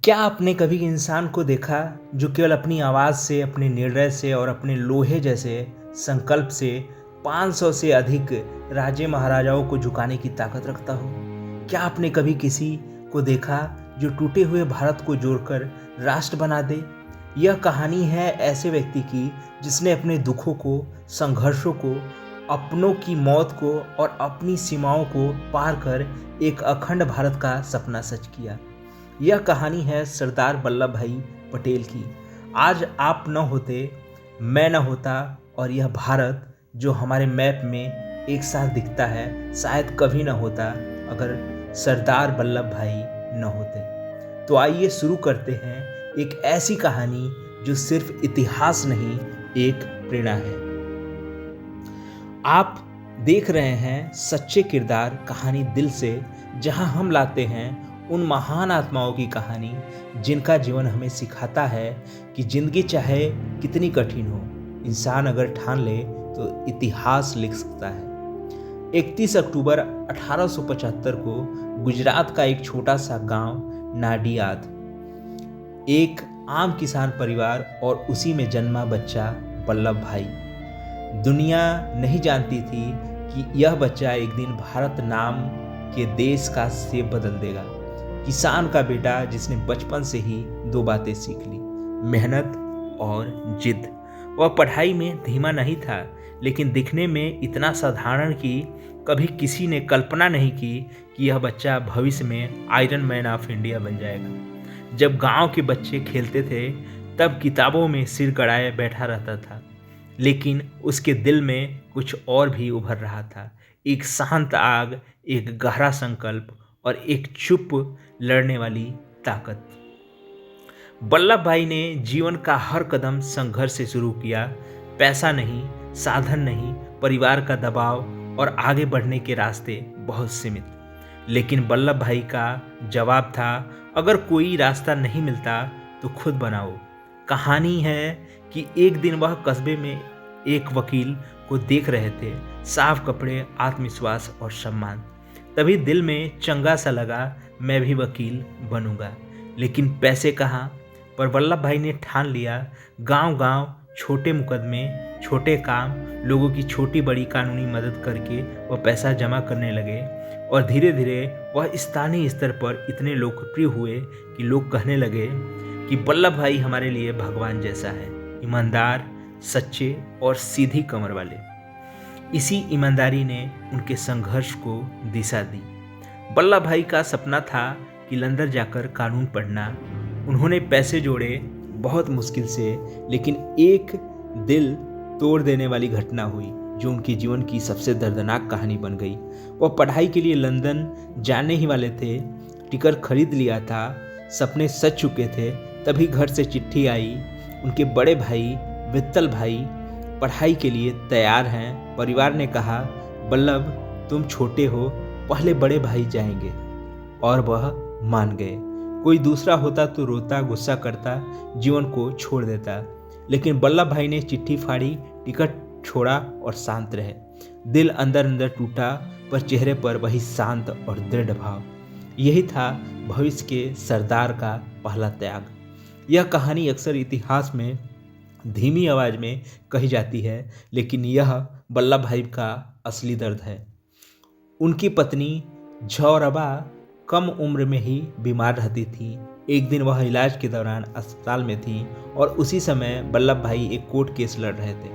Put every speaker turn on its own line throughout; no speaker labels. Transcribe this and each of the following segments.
क्या आपने कभी इंसान को देखा जो केवल अपनी आवाज़ से, अपने निर्णय से और अपने लोहे जैसे संकल्प से 500 से अधिक राजे महाराजाओं को झुकाने की ताकत रखता हो? क्या आपने कभी किसी को देखा जो टूटे हुए भारत को जोड़कर राष्ट्र बना दे? यह कहानी है ऐसे व्यक्ति की जिसने अपने दुखों को, संघर्षों को, अपनों की मौत को और अपनी सीमाओं को पार कर एक अखंड भारत का सपना सच किया। यह कहानी है सरदार वल्लभ भाई पटेल की। आज आप न होते, मैं न होता और यह भारत जो हमारे मैप में एक साथ दिखता है शायद कभी न होता अगर सरदार वल्लभ भाई न होते। तो आइए शुरू करते हैं एक ऐसी कहानी जो सिर्फ इतिहास नहीं, एक प्रेरणा है। आप देख रहे हैं सच्चे किरदार कहानी दिल से, जहां हम लाते हैं उन महान आत्माओं की कहानी जिनका जीवन हमें सिखाता है कि जिंदगी चाहे कितनी कठिन हो, इंसान अगर ठान ले तो इतिहास लिख सकता है। 31 अक्टूबर 1875 को गुजरात का एक छोटा सा गांव नाडियाद, एक आम किसान परिवार और उसी में जन्मा बच्चा वल्लभ भाई। दुनिया नहीं जानती थी कि यह बच्चा एक दिन भारत नाम के देश का सेब बदल देगा। किसान का बेटा जिसने बचपन से ही दो बातें सीख ली, मेहनत और जिद। वह पढ़ाई में धीमा नहीं था, लेकिन दिखने में इतना साधारण कि कभी किसी ने कल्पना नहीं की कि यह बच्चा भविष्य में आयरन मैन ऑफ इंडिया बन जाएगा। जब गांव के बच्चे खेलते थे तब किताबों में सिर गड़ाए बैठा रहता था, लेकिन उसके दिल में कुछ और भी उभर रहा था। एक शांत आग, एक गहरा संकल्प और एक चुप लड़ने वाली ताकत। वल्लभ भाई ने जीवन का हर कदम संघर्ष से शुरू किया। पैसा नहीं, साधन नहीं, परिवार का दबाव और आगे बढ़ने के रास्ते बहुत सीमित। लेकिन वल्लभ भाई का जवाब था, अगर कोई रास्ता नहीं मिलता तो खुद बनाओ। कहानी है कि एक दिन वह कस्बे में एक वकील को देख रहे थे, साफ कपड़े, आत्मविश्वास और सम्मान। तभी दिल में चंगा सा लगा, मैं भी वकील बनूंगा। लेकिन पैसे कहाँ? पर वल्लभ भाई ने ठान लिया। गांव-गांव छोटे मुकदमे, छोटे काम, लोगों की छोटी बड़ी कानूनी मदद करके वह पैसा जमा करने लगे और धीरे धीरे वह स्थानीय स्तर पर इतने लोकप्रिय हुए कि लोग कहने लगे कि वल्लभ भाई हमारे लिए भगवान जैसा है, ईमानदार, सच्चे और सीधी कमर वाले। इसी ईमानदारी ने उनके संघर्ष को दिशा दी। वल्लभ भाई का सपना था कि लंदन जाकर कानून पढ़ना। उन्होंने पैसे जोड़े बहुत मुश्किल से, लेकिन एक दिल तोड़ देने वाली घटना हुई जो उनके जीवन की सबसे दर्दनाक कहानी बन गई। वह पढ़ाई के लिए लंदन जाने ही वाले थे, टिकट खरीद लिया था, सपने सच चुके थे। तभी घर से चिट्ठी आई, उनके बड़े भाई वित्तल भाई पढ़ाई के लिए तैयार हैं। परिवार ने कहा, वल्लभ तुम छोटे हो, पहले बड़े भाई जाएंगे। और वह मान गए। कोई दूसरा होता तो रोता, गुस्सा करता, जीवन को छोड़ देता, लेकिन वल्लभ भाई ने चिट्ठी फाड़ी, टिकट छोड़ा और शांत रहे। दिल अंदर अंदर टूटा, पर चेहरे पर वही शांत और दृढ़ भाव। यही था भविष्य के सरदार का पहला त्याग। यह कहानी अक्सर इतिहास में धीमी आवाज में कही जाती है, लेकिन यह वल्लभ भाई का असली दर्द है। उनकी पत्नी झौरबा कम उम्र में ही बीमार रहती थी। एक दिन वह इलाज के दौरान अस्पताल में थी और उसी समय वल्लभ भाई एक कोर्ट केस लड़ रहे थे।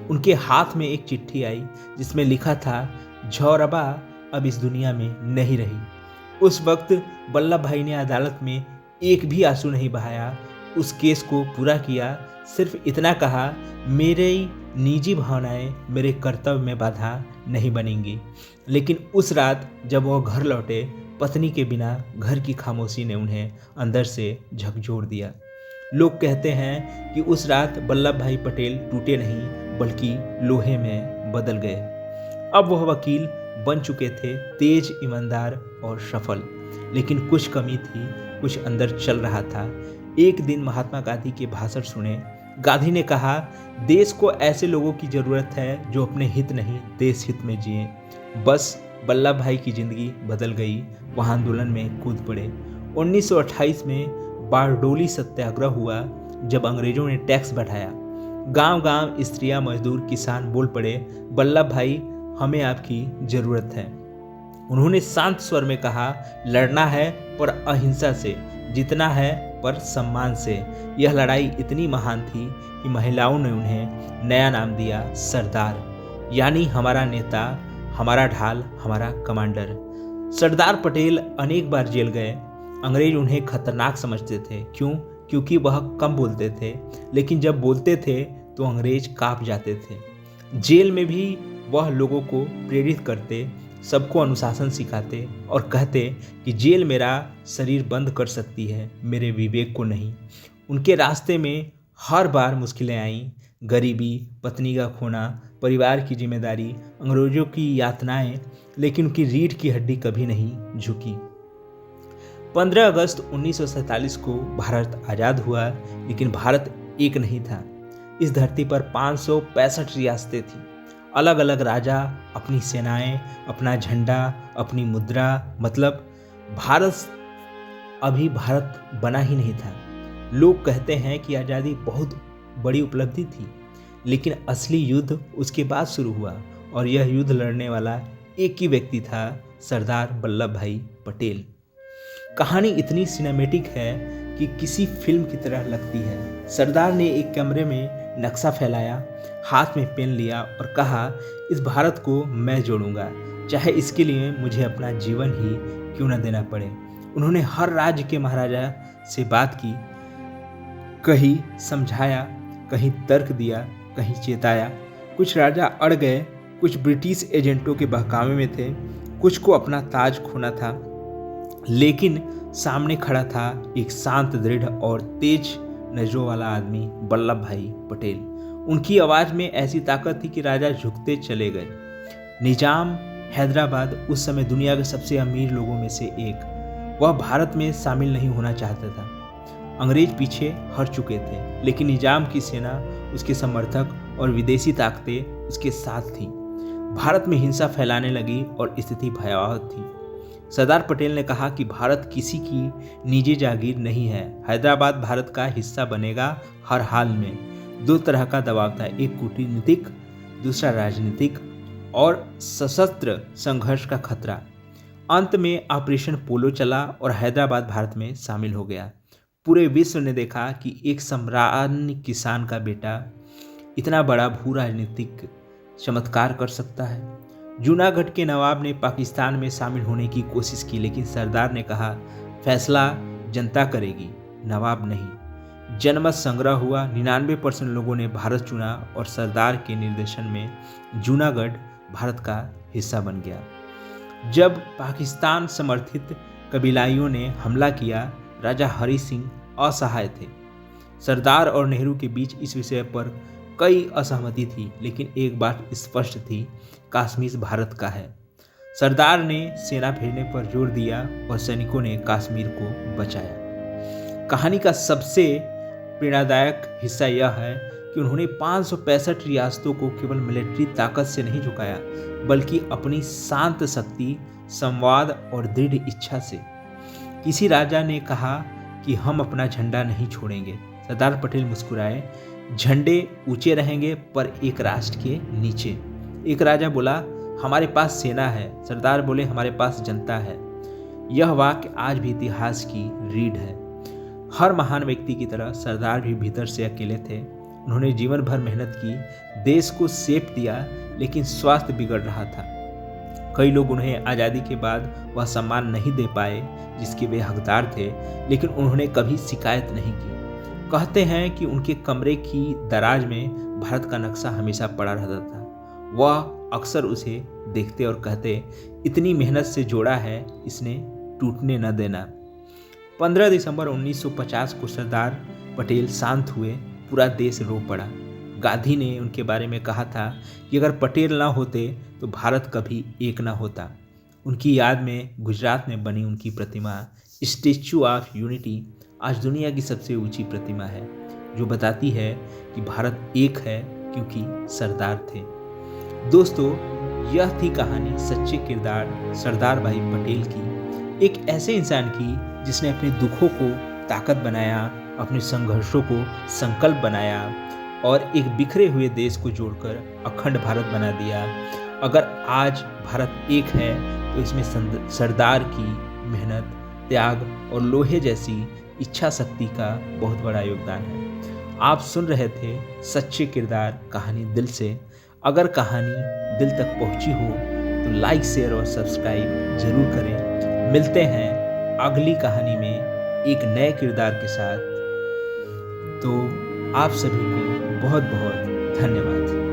उनके हाथ में एक चिट्ठी आई जिसमें लिखा था, झौरबा अब इस दुनिया में नहीं रही। उस वक्त वल्लभ भाई ने अदालत में एक भी आंसू नहीं बहाया, उस केस को पूरा किया। सिर्फ इतना कहा, मेरी निजी भावनाएं मेरे कर्तव्य में बाधा नहीं बनेंगी। लेकिन उस रात जब वह घर लौटे, पत्नी के बिना घर की खामोशी ने उन्हें अंदर से झकझोर दिया। लोग कहते हैं कि उस रात वल्लभ भाई पटेल टूटे नहीं बल्कि लोहे में बदल गए। अब वह वकील बन चुके थे, तेज, ईमानदार और सफल। लेकिन कुछ कमी थी, कुछ अंदर चल रहा था। एक दिन महात्मा गांधी के भाषण सुने। गांधी ने कहा, देश को ऐसे लोगों की जरूरत है जो अपने हित नहीं देश हित में जिए। बस वल्लभ भाई की जिंदगी बदल गई। वह आंदोलन में कूद पड़े। 1928 में बारडोली सत्याग्रह हुआ जब अंग्रेजों ने टैक्स बढ़ाया। गांव-गांव स्त्रियां, मजदूर, किसान बोल पड़े, वल्लभ भाई हमें आपकी जरूरत है। उन्होंने शांत स्वर में कहा, लड़ना है पर अहिंसा से, जीतना है पर सम्मान से। यह लड़ाई इतनी महान थी कि महिलाओं ने उन्हें नया नाम दिया, सरदार, यानी हमारा नेता, हमारा ढाल, हमारा कमांडर। सरदार पटेल अनेक बार जेल गए। अंग्रेज उन्हें खतरनाक समझते थे। क्यों? क्योंकि वह कम बोलते थे, लेकिन जब बोलते थे तो अंग्रेज कांप जाते थे। जेल में भी वह लोगों को प्रेरित करते, सबको अनुशासन सिखाते और कहते कि जेल मेरा शरीर बंद कर सकती है, मेरे विवेक को नहीं। उनके रास्ते में हर बार मुश्किलें आईं, गरीबी, पत्नी का खोना, परिवार की जिम्मेदारी, अंग्रेजों की यातनाएं, लेकिन उनकी रीढ़ की हड्डी कभी नहीं झुकी। 15 अगस्त 1947 को भारत आज़ाद हुआ, लेकिन भारत एक नहीं था। इस धरती पर 565 रियासतें थीं। अलग अलग राजा, अपनी सेनाएं, अपना झंडा, अपनी मुद्रा। मतलब भारत अभी भारत बना ही नहीं था। लोग कहते हैं कि आज़ादी बहुत बड़ी उपलब्धि थी, लेकिन असली युद्ध उसके बाद शुरू हुआ, और यह युद्ध लड़ने वाला एक ही व्यक्ति था, सरदार वल्लभ भाई पटेल। कहानी इतनी सिनेमैटिक है कि किसी फिल्म की तरह लगती है। सरदार ने एक कमरे में नक्शा फैलाया, हाथ में पेन लिया और कहा, इस भारत को मैं जोड़ूंगा, चाहे इसके लिए मुझे अपना जीवन ही क्यों न देना पड़े। उन्होंने हर राज्य के महाराजा से बात की, कहीं समझाया, कहीं तर्क दिया, कहीं चेताया। कुछ राजा अड़ गए, कुछ ब्रिटिश एजेंटों के बहकावे में थे, कुछ को अपना ताज खोना था, लेकिन सामने खड़ा था एक शांत, दृढ़ और तेज नजरों वाला आदमी, वल्लभ भाई पटेल। उनकी आवाज में ऐसी ताकत थी कि राजा झुकते चले गए। निजाम हैदराबाद उस समय दुनिया के सबसे अमीर लोगों में से एक, वह भारत में शामिल नहीं होना चाहता था। अंग्रेज पीछे हट चुके थे, लेकिन निजाम की सेना, उसके समर्थक और विदेशी ताकतें उसके साथ थीं। भारत में हिंसा फैलाने लगी और स्थिति भयावह थी। सरदार पटेल ने कहा कि भारत किसी की निजी जागीर नहीं है, हैदराबाद भारत का हिस्सा बनेगा हर हाल में। दो तरह का दबाव था, एक कूटनीतिक, दूसरा राजनीतिक और सशस्त्र संघर्ष का खतरा। अंत में ऑपरेशन पोलो चला और हैदराबाद भारत में शामिल हो गया। पूरे विश्व ने देखा कि एक सामान्य किसान का बेटा इतना बड़ा भू राजनीतिक चमत्कार कर सकता है। जूनागढ़ के नवाब ने पाकिस्तान में शामिल होने की कोशिश की, लेकिन सरदार ने कहा, फैसला जनता करेगी, नवाब नहीं। जनमत संग्रह हुआ, 99% लोगों ने भारत चुना और सरदार के निर्देशन में जूनागढ़ भारत का हिस्सा बन गया। जब पाकिस्तान समर्थित कबीलाइयों ने हमला किया, राजा हरि सिंह असहाय थे। सरदार और नेहरू के बीच इस विषय पर कई असहमति थी, लेकिन एक बात स्पष्ट थी, कश्मीर भारत का है। सरदार ने सेना भेजने पर जोर दिया और सैनिकों ने कश्मीर को बचाया। कहानी का सबसे प्रेरणादायक हिस्सा यह है कि उन्होंने 565 रियासतों को केवल मिलिट्री ताकत से नहीं झुकाया, बल्कि अपनी शांत शक्ति, संवाद और दृढ़ इच्छा से। किसी राजा ने कहा कि हम अपना झंडा नहीं छोड़ेंगे। सरदार पटेल मुस्कुराए, झंडे ऊंचे रहेंगे पर एक राष्ट्र के नीचे। एक राजा बोला, हमारे पास सेना है। सरदार बोले, हमारे पास जनता है। यह वाक्य आज भी इतिहास की रीढ़ है। हर महान व्यक्ति की तरह सरदार भी भीतर से अकेले थे। उन्होंने जीवन भर मेहनत की, देश को सेप दिया, लेकिन स्वास्थ्य बिगड़ रहा था। कई लोग उन्हें आज़ादी के बाद वह सम्मान नहीं दे पाए जिसके वे हकदार थे, लेकिन उन्होंने कभी शिकायत नहीं की। कहते हैं कि उनके कमरे की दराज में भारत का नक्शा हमेशा पड़ा रहता था। वह अक्सर उसे देखते और कहते, इतनी मेहनत से जोड़ा है, इसने टूटने न देना। 15 दिसंबर 1950 को सरदार पटेल शांत हुए, पूरा देश रो पड़ा। गांधी ने उनके बारे में कहा था कि अगर पटेल ना होते तो भारत कभी एक ना होता। उनकी याद में गुजरात में बनी उनकी प्रतिमा, स्टैच्यू ऑफ यूनिटी, आज दुनिया की सबसे ऊंची प्रतिमा है, जो बताती है कि भारत एक है क्योंकि सरदार थे। दोस्तों, यह थी कहानी सच्चे किरदार सरदार भाई पटेल की, एक ऐसे इंसान की जिसने अपने दुखों को ताकत बनाया, अपने संघर्षों को संकल्प बनाया और एक बिखरे हुए देश को जोड़कर अखंड भारत बना दिया। अगर आज भारत एक है तो इसमें सरदार की मेहनत, त्याग और लोहे जैसी इच्छा शक्ति का बहुत बड़ा योगदान है। आप सुन रहे थे सच्चे किरदार कहानी दिल से। अगर कहानी दिल तक पहुंची हो तो लाइक, शेयर और सब्सक्राइब जरूर करें। मिलते हैं अगली कहानी में एक नए किरदार के साथ। तो आप सभी को बहुत बहुत धन्यवाद।